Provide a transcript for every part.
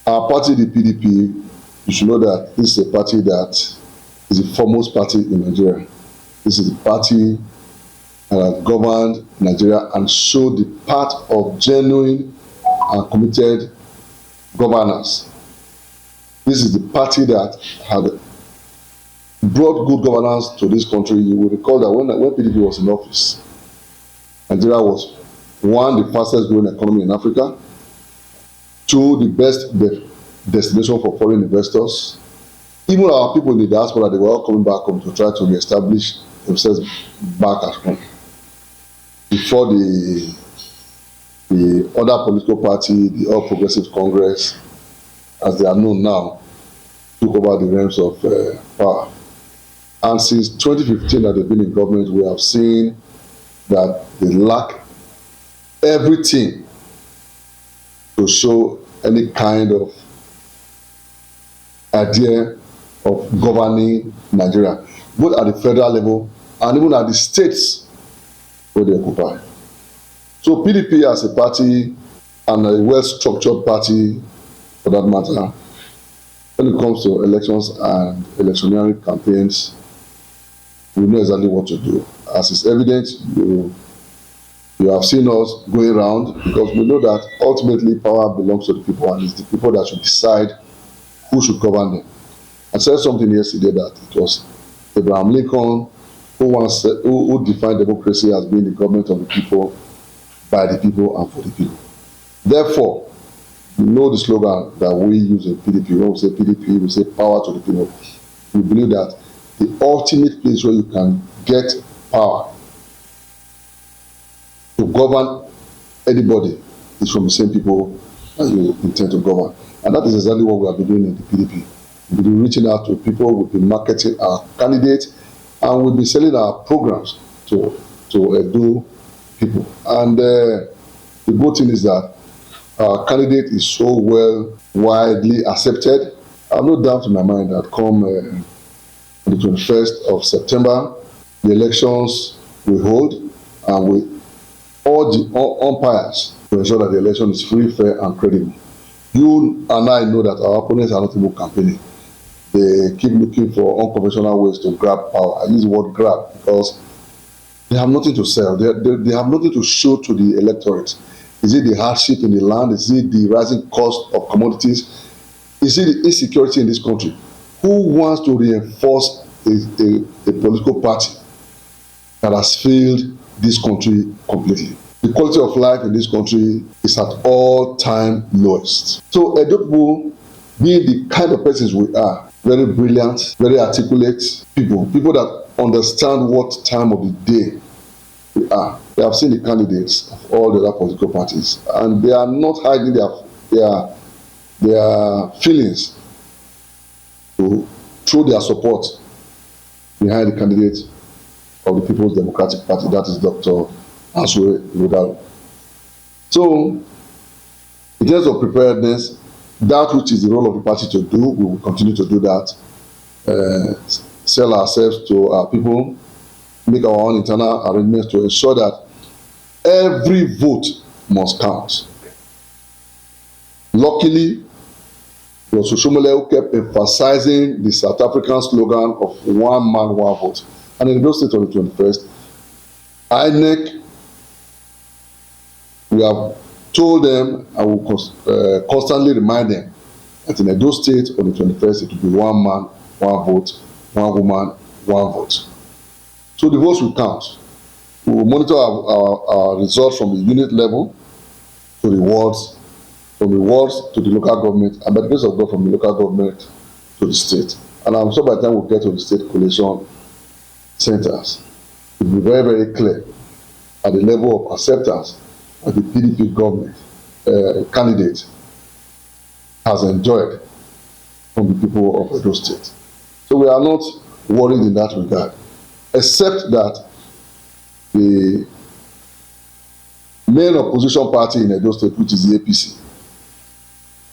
Our party, the PDP, you should know that this is a party that is the foremost party in Nigeria. This is the party that has governed Nigeria and showed the path of genuine and committed governance. This is the party that had brought good governance to this country. You will recall that when PDP was in office, Nigeria was one, the fastest growing economy in Africa, two, the best destination for foreign investors. Even our people in the diaspora, they were all coming back home to try to reestablish themselves back at home. Before the other political party, the All Progressive Congress, as they are known now, took over the realms of power. And since 2015 that they've been in government, we have seen that they lack everything to show any kind of idea of governing Nigeria, both at the federal level and even at the states where they occupy. So PDP as a party and a well-structured party, for that matter, when it comes to elections and electioneering campaigns, we know exactly what to do. As is evident, you have seen us going around, because we know that ultimately power belongs to the people, and it's the people that should decide who should govern them. I said something yesterday that it was Abraham Lincoln who defined democracy as being the government of the people, by the people, and for the people. Therefore, you know the slogan that we use in PDP. When we say PDP, we say power to the people. We believe that the ultimate place where you can get power to govern anybody is from the same people that you intend to govern. And that is exactly what we have been doing in the PDP. We've been reaching out to people, we've been marketing our candidates, and we've been selling our programs to Edo people. And the good thing is that our candidate is so widely accepted. I have no doubt in my mind that come the 21st of September, the elections will hold, and with all the umpires to ensure that the election is free, fair, and credible. You and I know that our opponents are not even campaigning. They keep looking for unconventional ways to grab power. I use the word grab because they have nothing to sell. They have nothing to show to the electorate. Is it the hardship in the land? Is it the rising cost of commodities? Is it the insecurity in this country? Who wants to reinforce a political party that has failed this country completely? The quality of life in this country is at all-time lowest. So Edo people, being the kind of persons we are, very brilliant, very articulate people that understand what time of the day we are. They have seen the candidates of all the other political parties, and they are not hiding their feelings to throw their support behind the candidate of the People's Democratic Party, that is Dr. Answe Ighodalo. So, in terms of preparedness, that which is the role of the party to do, we will continue to do that. Sell ourselves to our people, make our own internal arrangements to ensure that every vote must count. Luckily, Dr. Shomole kept emphasizing the South African slogan of one man, one vote. And in those states on the 21st, INEC, we have told them and will constantly remind them that in Edo State on the 21st, it will be one man, one vote, one woman, one vote. So the votes will count. We will monitor our results from the unit level to the wards, from the wards to the local government, and by the grace of God, from the local government to the state. And I'm sure by the time we get to the state collation centers, it will be very, very clear at the level of acceptance that the PDP government candidate has enjoyed from the people of Edo State. So we are not worried in that regard, except that the main opposition party in Edo State, which is the APC,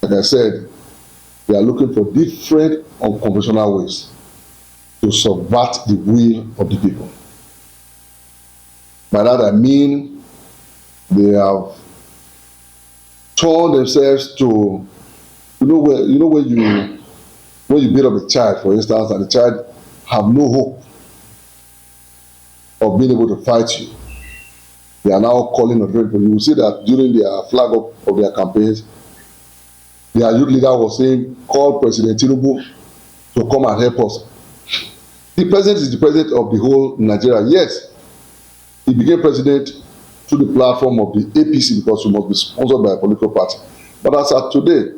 like I said, they are looking for different unconventional ways to subvert the will of the people. By that I mean they have torn themselves to when you build up a child, for instance, and the child have no hope of being able to fight you, they are now calling on people. You will see that during their flag up of their campaigns, their youth leader was saying, call President Tinubu to come and help us. The president is the president of the whole Nigeria. Yes, he became president through the platform of the APC because he must be sponsored by a political party. But as of today,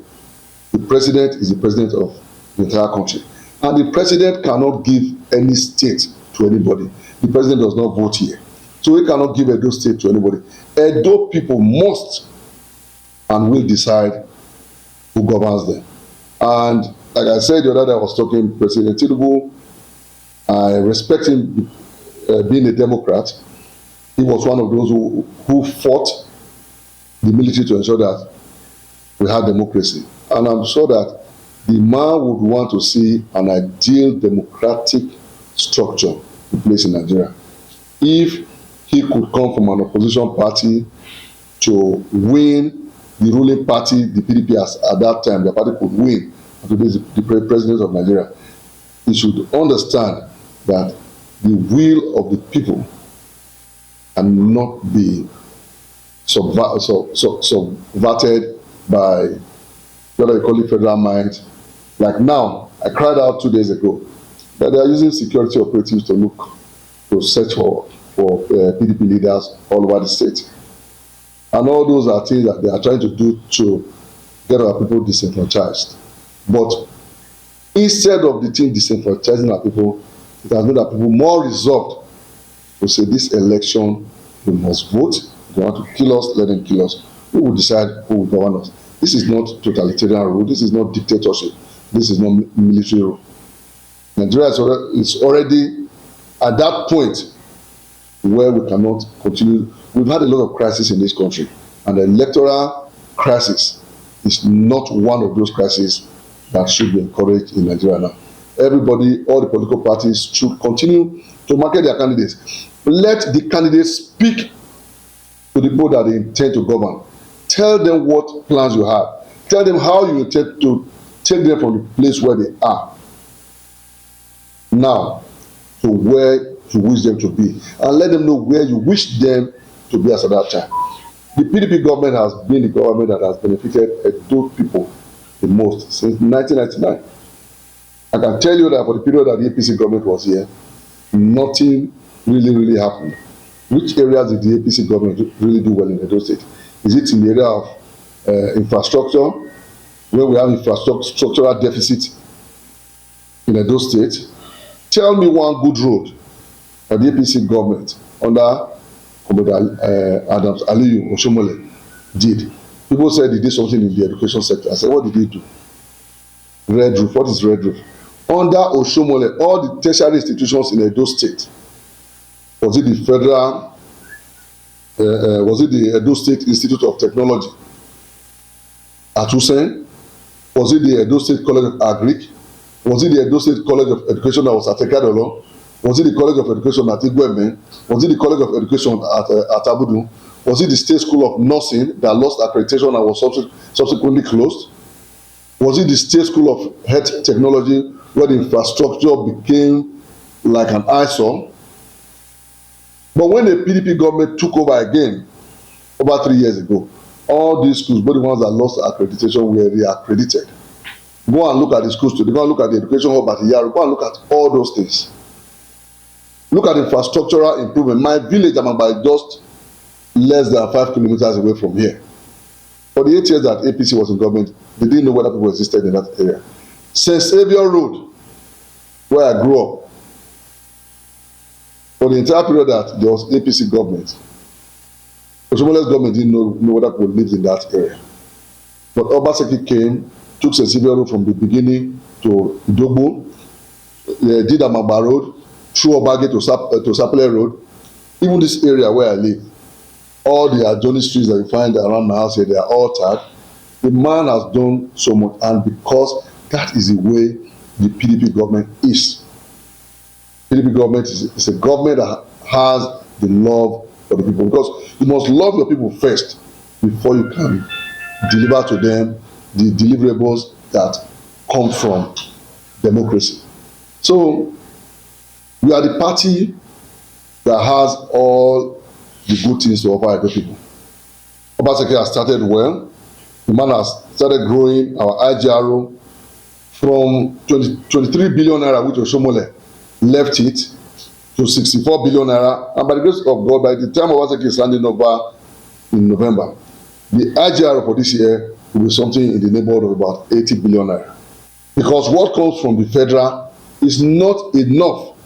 the president is the president of the entire country. And the president cannot give any state to anybody. The president does not vote here. So he cannot give Edo state to anybody. Edo people must and will decide who governs them. And like I said the other day, I was talking, President Tinubu, I respect him being a Democrat. He was one of those who fought the military to ensure that we had democracy. And I'm sure that the man would want to see an ideal democratic structure in place in Nigeria. If he could come from an opposition party to win the ruling party, the PDP, at that time, the party could win, and today is the president of Nigeria, he should understand that the will of the people cannot be subverted by whether you call it federal might. Like now, I cried out 2 days ago that they are using security operatives to search for PDP leaders all over the state. And all those are things that they are trying to do to get our people disenfranchised. But instead of the thing disenfranchising our people, it has made our people more resolved to say this election, we must vote. If they want to kill us, let them kill us. We will decide who will govern us. This is not totalitarian rule. This is not dictatorship. This is not military rule. Nigeria is already at that point where we cannot continue. We've had a lot of crises in this country, and the electoral crisis is not one of those crises that should be encouraged in Nigeria now. Everybody, all the political parties should continue to market their candidates. Let the candidates speak to the people that they intend to govern. Tell them what plans you have. Tell them how you intend to take them from the place where they are now to where you wish them to be, and let them know where you wish them to be as at that time. The PDP government has been the government that has benefited Edo people the most since 1999. I can tell you that for the period that the APC government was here, nothing really happened. Which areas did the APC government really do well in Edo State? Is it in the area of infrastructure, where we have infrastructural deficit in Edo State? Tell me one good road that the APC government under Adams Aliyu Oshomole did. People said he did something in the education sector. I said, what did he do? Red Roof. What is Red Roof? Under Oshomole, all the tertiary institutions in Edo State, was it the federal, was it the Edo State Institute of Technology at Usain? Was it the Edo State College of Agric? Was it the Edo State College of Education that was at Ekadolo? Was it the College of Education at Igweme? Was it the College of Education at Abudu? Was it the State School of Nursing that lost accreditation and was subsequently closed? Was it the State School of Health Technology where the infrastructure became like an eyesore? But when the PDP government took over again, over 3 years ago, all these schools, both the ones that lost accreditation, were re-accredited. Go and look at the schools today. Go and look at the education hub at Iyaru. Go and look at all those things. Look at infrastructural improvement. My village, Amagba, is just less than 5 kilometers away from here. For the 8 years that APC was in government, they didn't know whether people existed in that area. St. Xavier Road, where I grew up, for the entire period that there was APC government, Oshomole's government didn't know whether people lived in that area. But Obaseki came, took St. Xavier Road from the beginning to Idogbo, did Amagba Road, through Obage to Sapele Road. Even this area where I live, all the adjoining streets that you find around my house here, they are all tagged. The man has done so much, and because that is the way the PDP government is. PDP government is a government that has the love for the people, because you must love your people first before you can deliver to them the deliverables that come from democracy. So we are the party that has all the good things to offer Edo people. Obaseki has started well. The man has started growing our IGRO from 23 billion naira, which Oshomole left it, to 64 billion naira. And by the grace of God, by the time Obaseki is handing over in November, the IGRO for this year will be something in the neighborhood of about 80 billion naira. Because what comes from the federal is not enough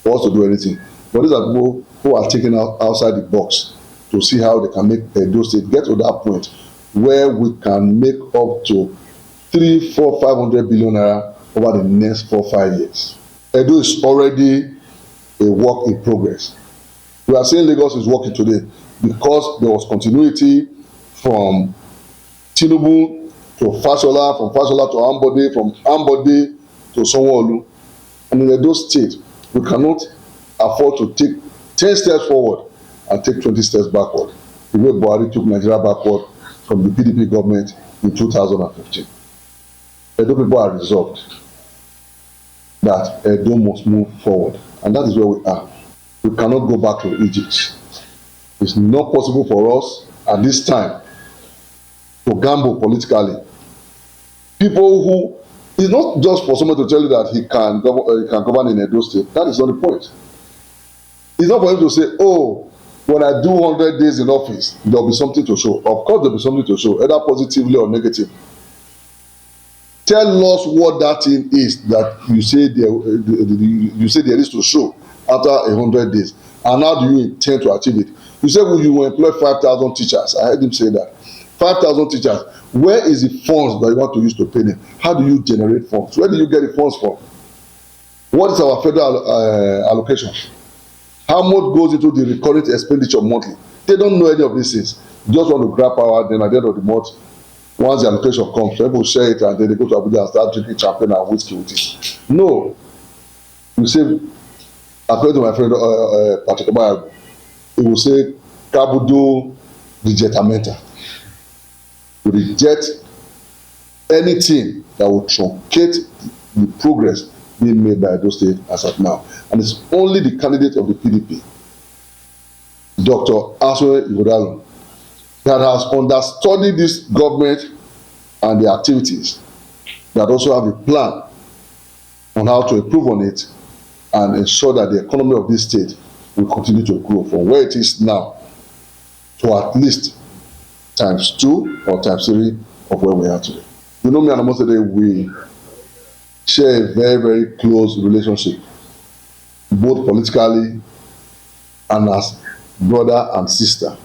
for us to do anything. But these are people who are taken outside the box to see how they can make Edo State get to that point where we can make up to 300, 400, 500 billion naira over the next 4-5 years. Edo is already a work in progress. We are saying Lagos is working today because there was continuity from Tinubu to Fashola, from Fashola to Ambode, from Ambode to Sanwo-Olu. And in Edo State, we cannot afford to take 10 steps forward and take 20 steps backward. The way Buhari took Nigeria backward from the PDP government in 2015. Edo people are resolved that Edo must move forward. And that is where we are. We cannot go back to Egypt. It's not possible for us at this time to gamble politically. People who, it's not just for someone to tell you that he can govern in Edo State. That is not the point. It's not for him to say, oh, when I do 100 days in office, there will be something to show. Of course, there will be something to show, either positively or negative. Tell us what that thing is that you say there is to show after 100 days. And how do you intend to achieve it? You say, well, you will employ 5,000 teachers. I heard him say that. 5,000 teachers. Where is the funds that you want to use to pay them? How do you generate funds? Where do you get the funds from? What is our federal allocation? How much goes into the recurrent expenditure monthly? They don't know any of these things. They just want to grab power, then at the end of the month, once the allocation comes, people share it and then they go to Abuja and start drinking champagne and whiskey with it. No. You say, according to my friend Patrick Obayago, he will say, Kabudo rejetamenta. We reject anything that will truncate the progress being made by Edo State as of now. And it's only the candidate of the PDP, Dr. Asue Ighodalo, that has understudied this government and the activities, that also have a plan on how to improve on it and ensure that the economy of this state will continue to grow from where it is now to at least ×2 or ×3 of where we are today. You know me and Omosede, we share a very, very close relationship, both politically and as brother and sister.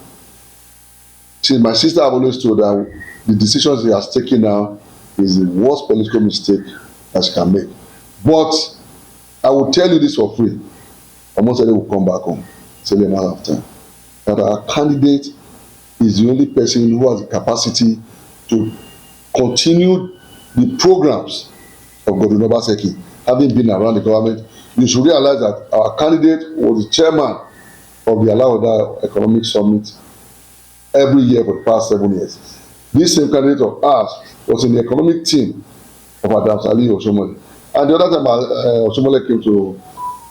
See, my sister have always told that the decisions he has taken now is the worst political mistake that she can make. But I will tell you this for free. Omosede will come back home. It's only a matter of time. That our candidate is the only person who has the capacity to continue the programs of Godwin Obaseki, having been around the government. You should realize that our candidate was the chairman of the Alaoda Economic Summit every year for the past 7 years. This same candidate of ours was in the economic team of Adams Ali Oshomole. And the other time Oshomole came to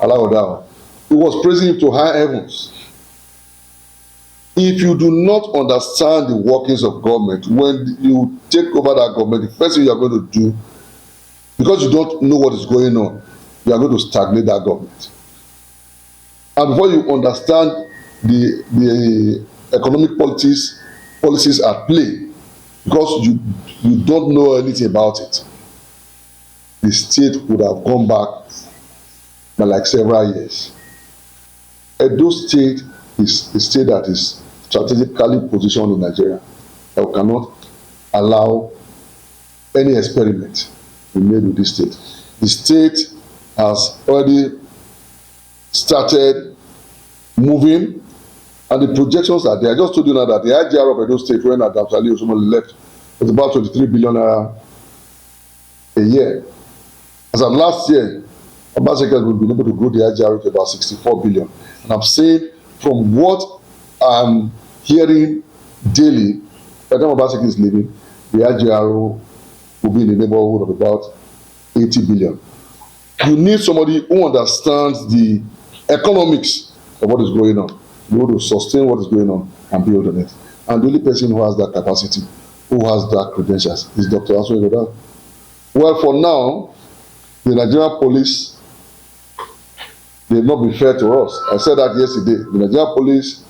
Alaoda, he was praising him to high heavens. If you do not understand the workings of government, when you take over that government, the first thing you are going to do, because you don't know what is going on, you are going to stagnate that government. And before you understand the economic policies at play, because you don't know anything about it, the state would have gone back by like several years. Edo State is a state that is strategically positioned in Nigeria, that we cannot allow any experiment to be made with this state. The state has already started moving, and the projections are there. I just told you now that the IGR of Edo State, when Adams Ali Oshomole left, was about 23 billion naira a year. As of last year, Obaseki has been able to grow the IGR to about 64 billion. And I'm saying, from what I'm hearing daily, by the time Obaseki is leaving, the IGR will be in the neighborhood of about 80 billion. You need somebody who understands the economics of what is going on, be able to sustain what is going on and build on it. And the only person who has that capacity, who has that credentials, is Dr. Anthony Gordhan. Well, for now, the Nigerian police, they've not been fair to us. I said that yesterday. The Nigerian police,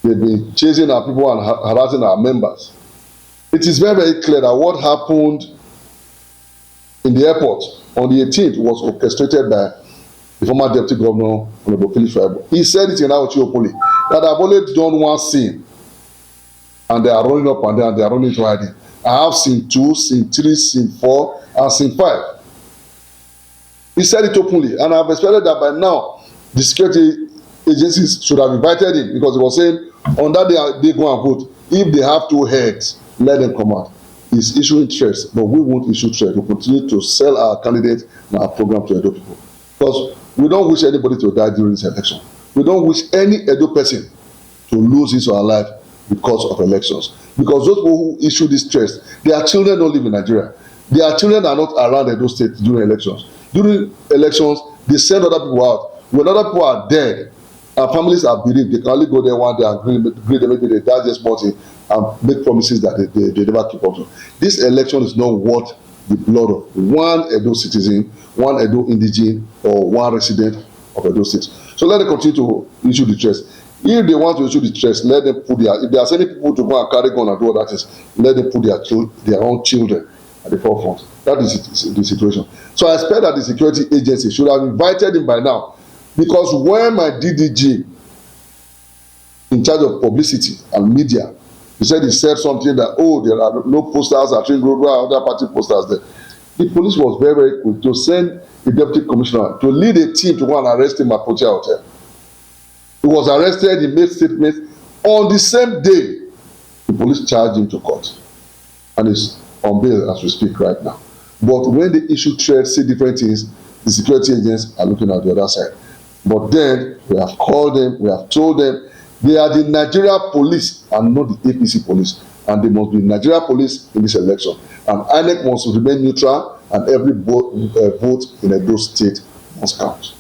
they've been chasing our people and harassing our members. It is very, very clear that what happened in the airport on the 18th was orchestrated by the former Deputy Governor, Honorable Philip Shaibu. He said it in Auchi Opoli, that I've only done one scene, and they are running up and down, they are running to hiding. I have scene 2, scene 3, scene 4, and scene 5. He said it openly, and I've expected that by now, the security agencies should have invited him, because he was saying, on that day, they go and vote. If they have 2 heads, let them come out. He's issuing threats, but we won't issue threats. We'll continue to sell our candidates and our program to Edo people. Because we don't wish anybody to die during this election. We don't wish any Edo person to lose his or her life because of elections. Because those people who issue these threats, their children don't live in Nigeria. Their children are not around Edo State during elections. During elections, they send other people out. When other people are dead, and families are bereaved, they can only go there one day and greet them, maybe they die just morning, and make promises that they never keep up to. This election is not worth the blood of one Edo citizen, one Edo indigene, or one resident of Edo State. So let them continue to issue the threats. If they want to issue the threats, let them put their, if they are sending people to go and carry gun and do all that is, let them put their own children at the forefront. That is the situation. So I expect that the security agency should have invited him by now, because when my DDG in charge of publicity and media, he said something that, oh, there are no posters at Ring Road, where other party posters there. The police was very, very quick to send the deputy commissioner to lead a team to go and arrest him at Potia Hotel. He was arrested, he made statements. On the same day, the police charged him to court. And he's on bail as we speak right now. But when they issue threats, say different things, the security agents are looking at the other side. But then, we have called them, we have told them, they are the Nigeria police and not the APC police. And they must be Nigeria police in this election. And INEC must remain neutral, and every vote in Edo State must count.